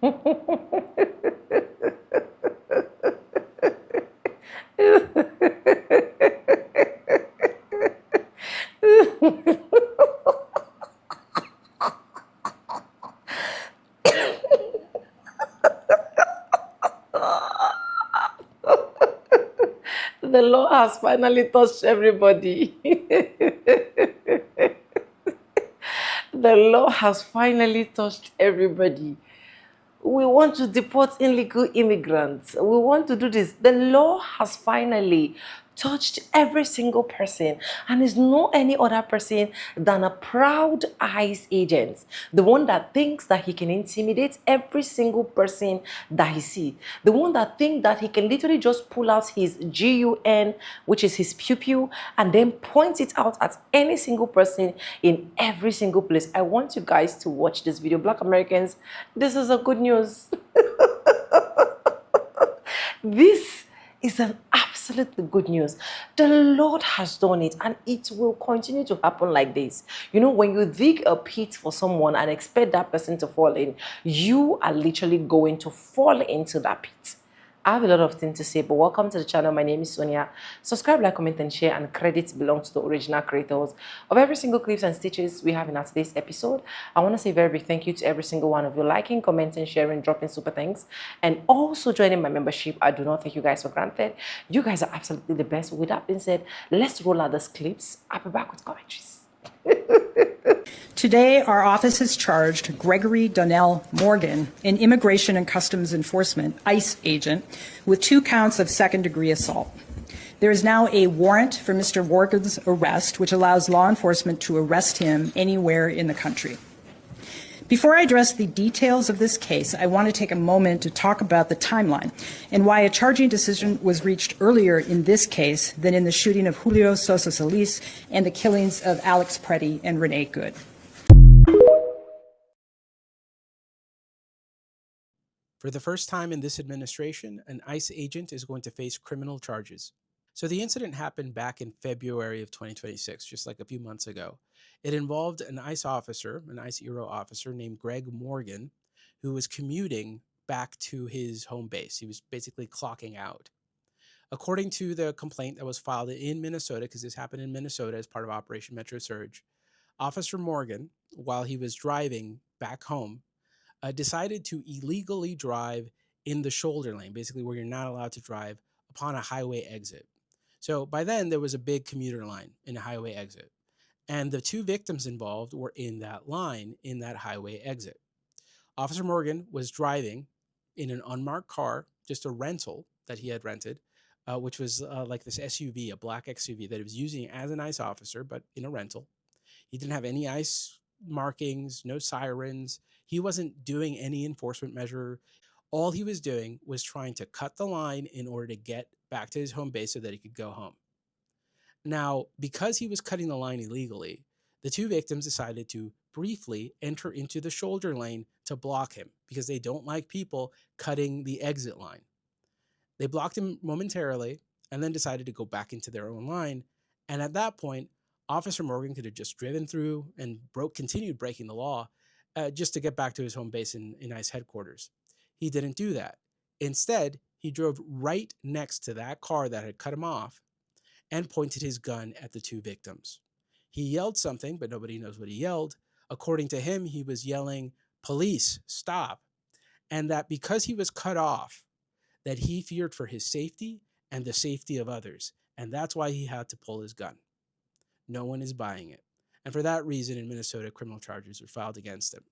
The law has finally touched everybody. The law has finally touched everybody. We want to deport illegal immigrants. We want to do this. The law has finally touched every single person, and is no any other person than a proud ICE agent, the one that thinks that he can intimidate every single person that he sees, the one that thinks that he can literally just pull out his gun, which is his pew pew, and then point it out at any single person in every single place. I want you guys to watch this video. Black Americans, this is a good news. This is an absolutely good news. The Lord has done it, and it will continue to happen like this. You know, when you dig a pit for someone and expect that person to fall in, you are literally going to fall into that pit. I have a lot of things to say, but welcome to the channel. My name is Sonia. Subscribe, like, comment, and share, and credits belong to the original creators of every single clips and stitches we have in our today's episode. I want to say a very big thank you to every single one of you liking, commenting, sharing, dropping super thanks, and also joining my membership. I do not take you guys for granted. You guys are absolutely the best. With that being said, let's roll out these clips. I'll be back with commentaries. Today, our office has charged Gregory Donnell Morgan, an Immigration and Customs Enforcement ICE agent, with 2 counts of second-degree assault. There is now a warrant for Mr. Morgan's arrest, which allows law enforcement to arrest him anywhere in the country. Before I address the details of this case, I want to take a moment to talk about the timeline and why a charging decision was reached earlier in this case than in the shooting of Julio Sosa Solis and the killings of Alex Preddy and Renee Good. For the first time in this administration, an ICE agent is going to face criminal charges. So the incident happened back in February of 2026, just like a few months ago. It involved an ICE officer, an ICE ERO officer named Greg Morgan, who was commuting back to his home base. He was basically clocking out. According to the complaint that was filed in Minnesota, because this happened in Minnesota as part of Operation Metro Surge, Officer Morgan, while he was driving back home, decided to illegally drive in the shoulder lane, basically where you're not allowed to drive upon a highway exit. So by then, there was a big commuter line in a highway exit, and the 2 victims involved were in that line, in that highway exit. Officer Morgan was driving in an unmarked car, just a rental that he had rented, which was like this SUV, a black XUV that he was using as an ICE officer, but in a rental. He didn't have any ICE markings, no sirens. He wasn't doing any enforcement measure. All he was doing was trying to cut the line in order to get back to his home base so that he could go home. Now, because he was cutting the line illegally, the 2 victims decided to briefly enter into the shoulder lane to block him because they don't like people cutting the exit line. They blocked him momentarily and then decided to go back into their own line. And at that point, Officer Morgan could have just driven through and continued breaking the law just to get back to his home base in ICE headquarters. He didn't do that. Instead, he drove right next to that car that had cut him off and pointed his gun at the 2 victims. He yelled something, but nobody knows what he yelled. According to him, he was yelling, "Police, stop." And that because he was cut off, that he feared for his safety and the safety of others. And that's why he had to pull his gun. No one is buying it. And for that reason, in Minnesota, criminal charges were filed against him.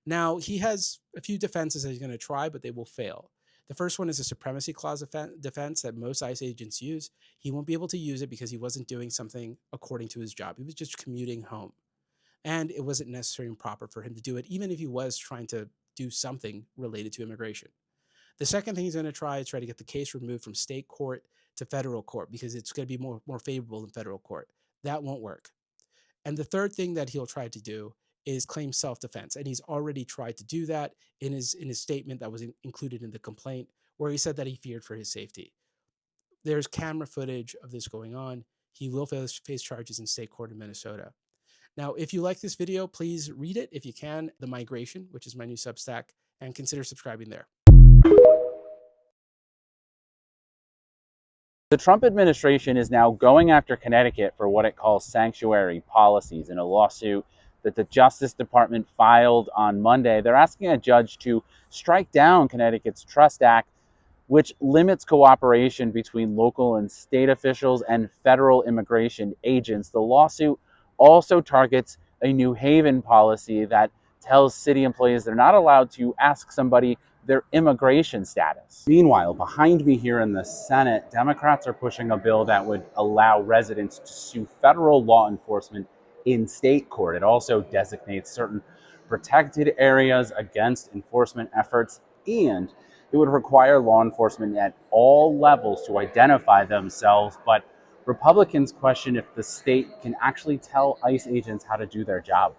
Now, he has a few defenses that he's going to try, but they will fail. The first one is a supremacy clause defense that most ICE agents use. He won't be able to use it because he wasn't doing something according to his job. He was just commuting home. And it wasn't necessary and proper for him to do it, even if he was trying to do something related to immigration. The second thing he's going to try is to get the case removed from state court to federal court because it's going to be more favorable than federal court. That won't work. And the third thing that he'll try to do is claim self-defense. And he's already tried to do that in his statement that was included in the complaint, where he said that he feared for his safety. There's camera footage of this going on. He will face charges in state court in Minnesota. Now, if you like this video, please read it if you can. The Migration, which is my new Substack, and consider subscribing there. The Trump administration is now going after Connecticut for what it calls sanctuary policies in a lawsuit that the Justice Department filed on Monday. They're asking a judge to strike down Connecticut's Trust Act, which limits cooperation between local and state officials and federal immigration agents. The lawsuit also targets a New Haven policy that tells city employees they're not allowed to ask somebody their immigration status. Meanwhile, behind me here in the Senate, Democrats are pushing a bill that would allow residents to sue federal law enforcement in state court. It also designates certain protected areas against enforcement efforts, and it would require law enforcement at all levels to identify themselves. But Republicans question if the state can actually tell ICE agents how to do their job.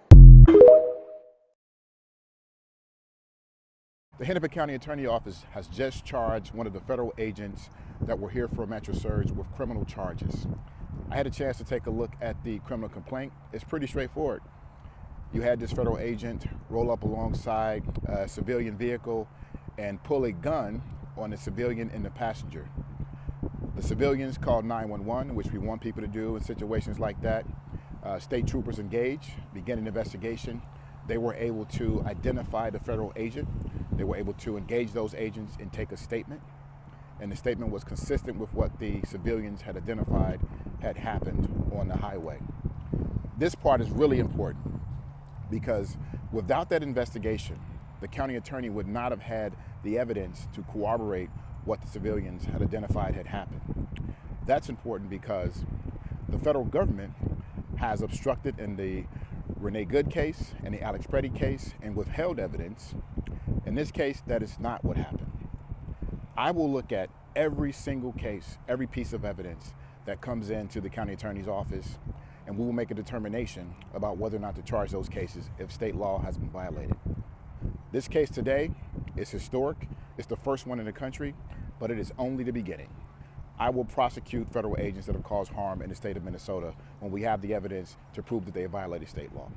The Hennepin County Attorney Office has just charged one of the federal agents that were here for a metro surge with criminal charges. I had a chance to take a look at the criminal complaint. It's pretty straightforward. You had this federal agent roll up alongside a civilian vehicle and pull a gun on a civilian and the passenger. The civilians called 911, which we want people to do in situations like that. State troopers engaged, begin an investigation. They were able to identify the federal agent. They were able to engage those agents and take a statement. And the statement was consistent with what the civilians had identified had happened on the highway. This part is really important because without that investigation, the county attorney would not have had the evidence to corroborate what the civilians had identified had happened. That's important because the federal government has obstructed in the Renee Good case and the Alex Preddy case and withheld evidence. In this case, that is not what happened. I will look at every single case, every piece of evidence that comes into the county attorney's office, and we will make a determination about whether or not to charge those cases if state law has been violated. This case today is historic. It's the first one in the country, but it is only the beginning. I will prosecute federal agents that have caused harm in the state of Minnesota when we have the evidence to prove that they have violated state law.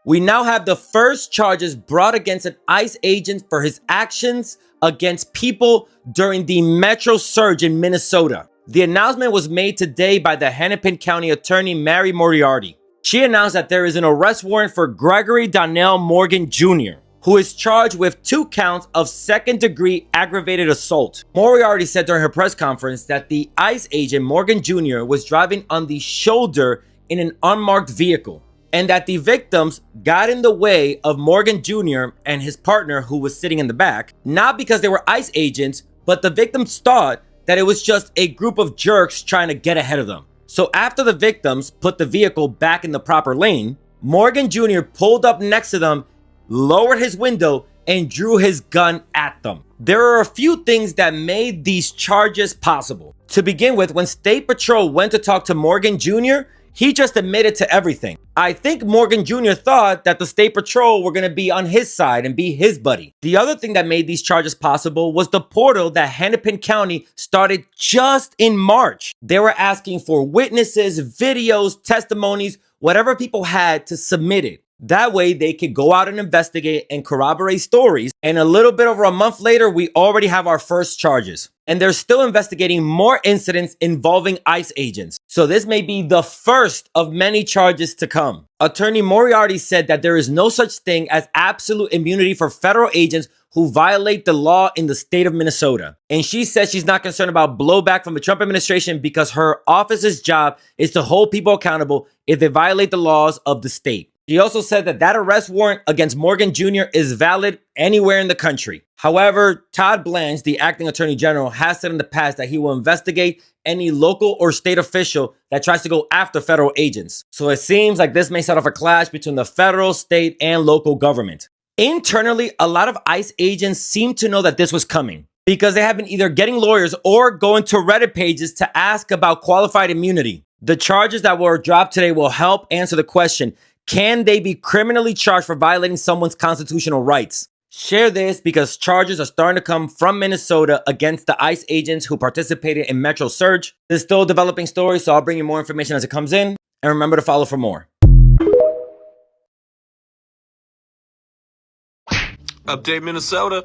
We now have the first charges brought against an ICE agent for his actions against people during the metro surge in Minnesota. The announcement was made today by the Hennepin County Attorney Mary Moriarty. She announced that there is an arrest warrant for Gregory Donnell Morgan Jr., who is charged with 2 counts of second-degree aggravated assault. Moriarty said during her press conference that the ICE agent Morgan Jr. was driving on the shoulder in an unmarked vehicle, and that the victims got in the way of Morgan Jr. and his partner who was sitting in the back, not because they were ICE agents, but the victims thought that it was just a group of jerks trying to get ahead of them. So after the victims put the vehicle back in the proper lane, Morgan Jr. pulled up next to them, lowered his window, and drew his gun at them. There are a few things that made these charges possible. To begin with, when State Patrol went to talk to Morgan Jr., he just admitted to everything. I think Morgan Jr. thought that the State Patrol were going to be on his side and be his buddy. The other thing that made these charges possible was the portal that Hennepin County started just in March. They were asking for witnesses, videos, testimonies, whatever people had to submit it. That way they could go out and investigate and corroborate stories. And a little bit over a month later, we already have our first charges. And they're still investigating more incidents involving ICE agents. So this may be the first of many charges to come. Attorney Moriarty said that there is no such thing as absolute immunity for federal agents who violate the law in the state of Minnesota. And she says she's not concerned about blowback from the Trump administration because her office's job is to hold people accountable if they violate the laws of the state. She also said that that arrest warrant against Morgan Jr. is valid anywhere in the country. However, Todd Blanche, the acting attorney general, has said in the past that he will investigate any local or state official that tries to go after federal agents. So it seems like this may set off a clash between the federal, state, and local government. Internally, a lot of ICE agents seem to know that this was coming because they have been either getting lawyers or going to Reddit pages to ask about qualified immunity. The charges that were dropped today will help answer the question, can they be criminally charged for violating someone's constitutional rights? Share this because charges are starting to come from Minnesota against the ICE agents who participated in Metro Surge. This is still a developing story, so I'll bring you more information as it comes in. And remember to follow for more. Update Minnesota.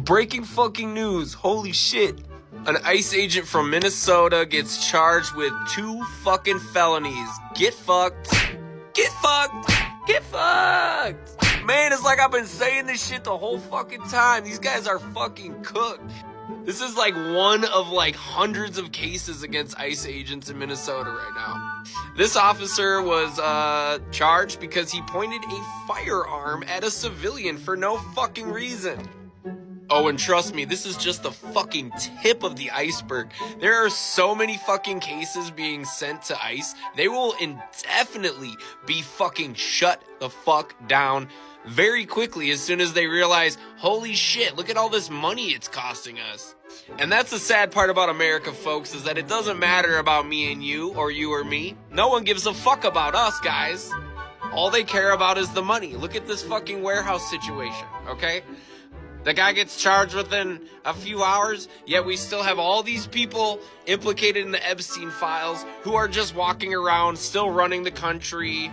Breaking fucking news. Holy shit. An ICE agent from Minnesota gets charged with 2 fucking felonies. Get fucked. Get fucked. Get fucked. Man, it's like I've been saying this shit the whole fucking time. These guys are fucking cooked. This is like one of like hundreds of cases against ICE agents in Minnesota right now. This officer was charged because he pointed a firearm at a civilian for no fucking reason. Oh, and trust me, this is just the fucking tip of the iceberg. There are so many fucking cases being sent to ICE. They will indefinitely be fucking shut the fuck down very quickly as soon as they realize, holy shit, look at all this money it's costing us. And that's the sad part about America, folks, is that it doesn't matter about me and you or me. No one gives a fuck about us, guys. All they care about is the money. Look at this fucking warehouse situation, okay? The guy gets charged within a few hours, yet we still have all these people implicated in the Epstein files who are just walking around, still running the country.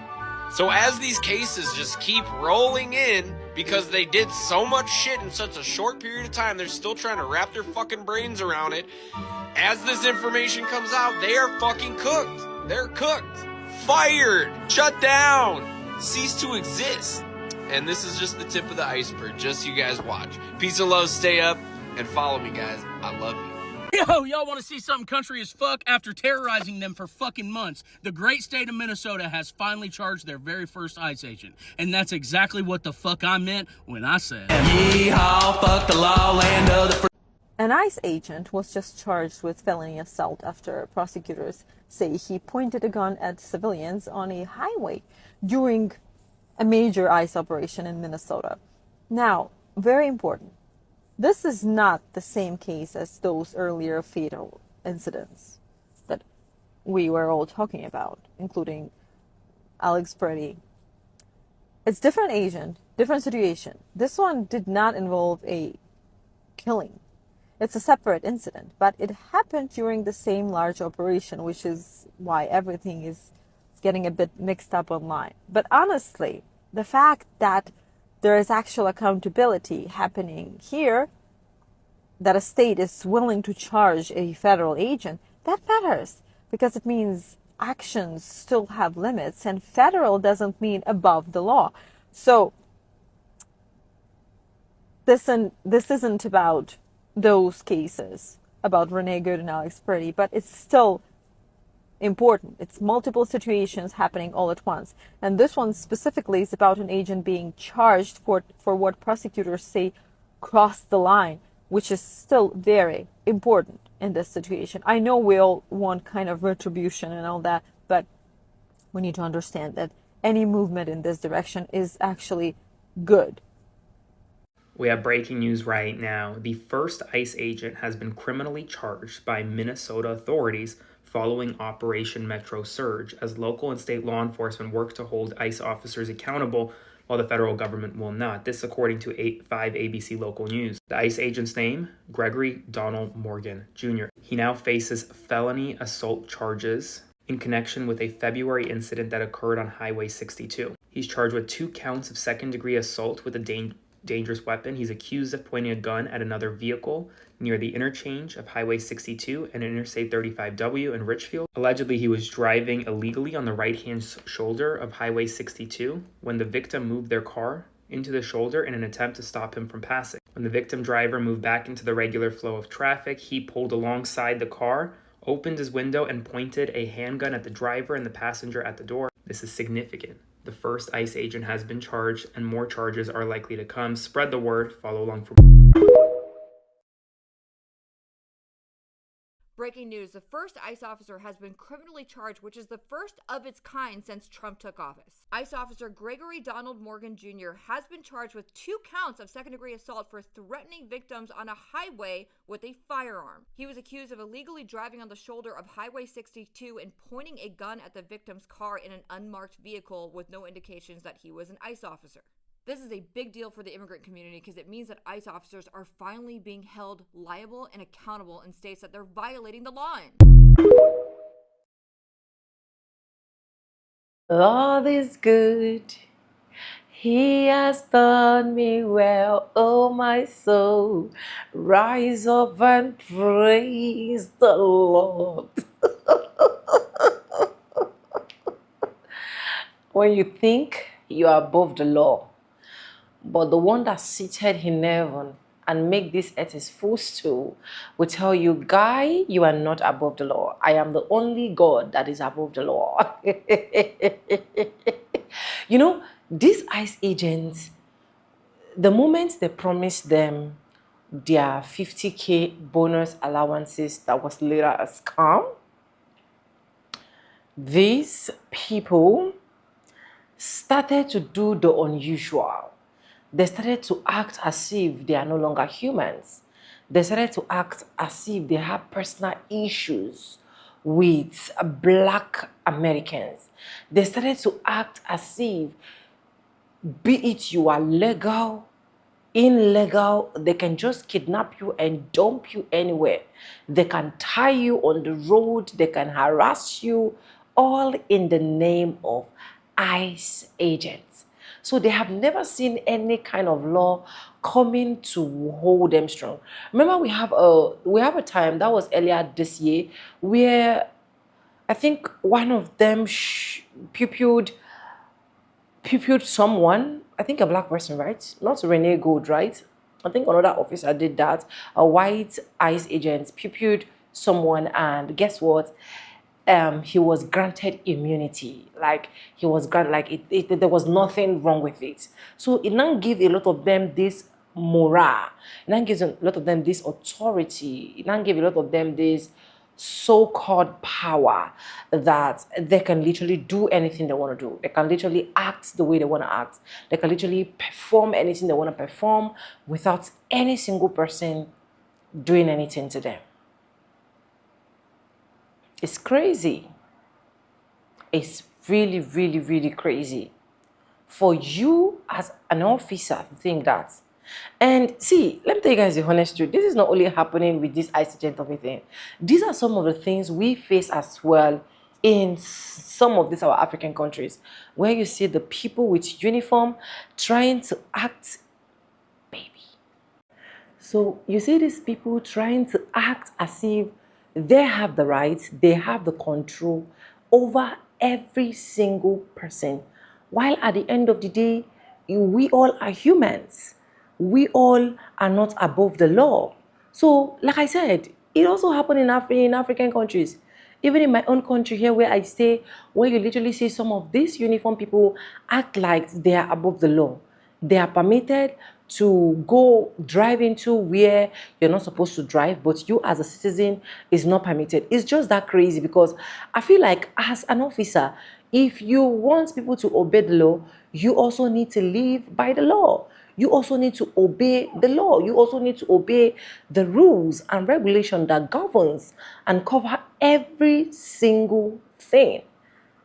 So as these cases just keep rolling in, because they did so much shit in such a short period of time, they're still trying to wrap their fucking brains around it. As this information comes out, they are fucking cooked. They're cooked. Fired. Shut down. Cease to exist. And this is just the tip of the iceberg. Just you guys watch. Peace and love. Stay up and follow me, guys. I love you. Yo, y'all want to see something country as fuck? After terrorizing them for fucking months, the great state of Minnesota has finally charged their very first ICE agent. And that's exactly what the fuck I meant when I said, yeehaw, fuck the law, land of the free. An ICE agent was just charged with felony assault after prosecutors say he pointed a gun at civilians on a highway during a major ICE operation in Minnesota. Now, very important, this is not the same case as those earlier fatal incidents that we were all talking about, including Alex Pretty. It's different agent, different situation. This one did not involve a killing. It's a separate incident, but it happened during the same large operation, which is why everything is getting a bit mixed up online. But honestly, the fact that there is actual accountability happening here, that a state is willing to charge a federal agent, that matters, because it means actions still have limits, and federal doesn't mean above the law. So this isn't about those cases, about Renee Good and Alex Purdy, but it's still important. It's multiple situations happening all at once. And this one specifically is about an agent being charged for what prosecutors say crossed the line, which is still very important in this situation. I know we all want kind of retribution and all that, but we need to understand that any movement in this direction is actually good. We have breaking news right now. The first ICE agent has been criminally charged by Minnesota authorities following Operation Metro Surge, as local and state law enforcement work to hold ICE officers accountable while the federal government will not. This according to 5 ABC Local News. The ICE agent's name, Gregory Donald Morgan Jr. He now faces felony assault charges in connection with a February incident that occurred on Highway 62. He's charged with 2 counts of second-degree assault with a dangerous weapon. He's accused of pointing a gun at another vehicle near the interchange of Highway 62 and Interstate 35W in Richfield. Allegedly, he was driving illegally on the right-hand shoulder of Highway 62 when the victim moved their car into the shoulder in an attempt to stop him from passing. When the victim driver moved back into the regular flow of traffic, he pulled alongside the car, opened his window, and pointed a handgun at the driver and the passenger at the door. This is significant. The first ICE agent has been charged, and more charges are likely to come. Spread the word. Follow along for Breaking news, the first ICE officer has been criminally charged, which is the first of its kind since Trump took office. ICE officer Gregory Donald Morgan Jr. has been charged with 2 counts of second-degree assault for threatening victims on a highway with a firearm. He was accused of illegally driving on the shoulder of Highway 62 and pointing a gun at the victim's car in an unmarked vehicle with no indications that he was an ICE officer. This is a big deal for the immigrant community because it means that ICE officers are finally being held liable and accountable in states that they're violating the law in. God is good. He has done me well, oh my soul. Rise up and praise the Lord. When you think you are above the law, but the one that's seated in heaven and make this earth his footstool will tell you, guy, you are not above the law. I am the only God that is above the law. You know, these ICE agents, the moment they promised them their 50K bonus allowances that was later a scam, these people started to do the unusual. They started to act as if they are no longer humans. They started to act as if they have personal issues with Black Americans. They started to act as if, be it you are legal, illegal, they can just kidnap you and dump you anywhere. They can tie you on the road, they can harass you, all in the name of ICE agents. So they have never seen any kind of law coming to hold them strong. Remember, we have a time that was earlier this year where I think one of them pupilled someone, I think a Black person, right? Not Renee Gold, right? I think another officer did that. A white ICE agent pupilled someone, and guess what? He was granted immunity. Like he was granted, like there was nothing wrong with it. So it now gives a lot of them this morale. It now gives a lot of them this authority. It now gives a lot of them this so-called power that they can literally do anything they want to do. They can literally act the way they want to act. They can literally perform anything they want to perform without any single person doing anything to them. It's crazy. It's really, really, really crazy for you as an officer to think that. And see, let me tell you guys the honest truth. This is not only happening with this ICE agent of a thing. These are some of the things we face as well in some of these our African countries, where you see the people with uniform trying to act baby. So you see these people trying to act as if they have the right, they have the control over every single person. While at the end of the day, we all are humans. We all are not above the law. So, like I said, it also happened in African countries. Even in my own country here where I stay, where you literally see some of these uniform people act like they are above the law. They are permitted to go drive into where you're not supposed to drive, but you as a citizen is not permitted. It's just that crazy, because I feel like as an officer, if you want people to obey the law, you also need to live by the law. You also need to obey the law. You also need to obey the rules and regulation that governs and cover every single thing.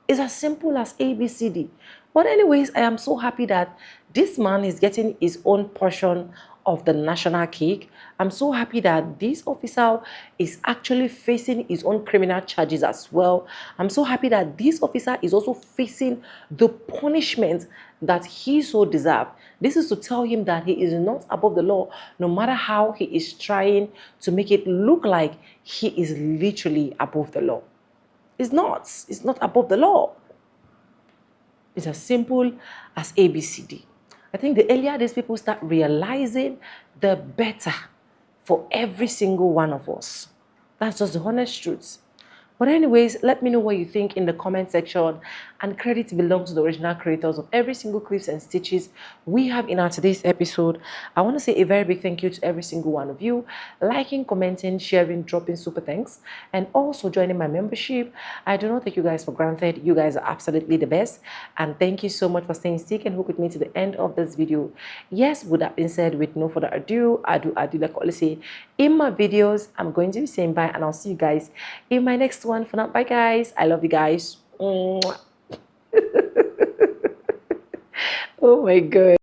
It's as simple as ABCD. But anyways, I am so happy that this man is getting his own portion of the national cake. I'm so happy that this officer is actually facing his own criminal charges as well. I'm so happy that this officer is also facing the punishment that he so deserves. This is to tell him that he is not above the law, no matter how he is trying to make it look like he is literally above the law. It's not. It's not above the law. It's as simple as ABCD. I think the earlier these people start realizing, the better for every single one of us. That's just the honest truth. But anyways, let me know what you think in the comment section, and credit belongs to the original creators of every single clips and stitches we have in our today's episode. I want to say a very big thank you to every single one of you, liking, commenting, sharing, dropping super thanks, and also joining my membership. I do not take you guys for granted. You guys are absolutely the best, and thank you so much for staying stick and hook with me to the end of this video. Yes, with that being said, with no further ado, I do like I always say in my videos, I'm going to be saying bye, and I'll see you guys in my next one. For now, bye guys. I love you guys. Oh my god.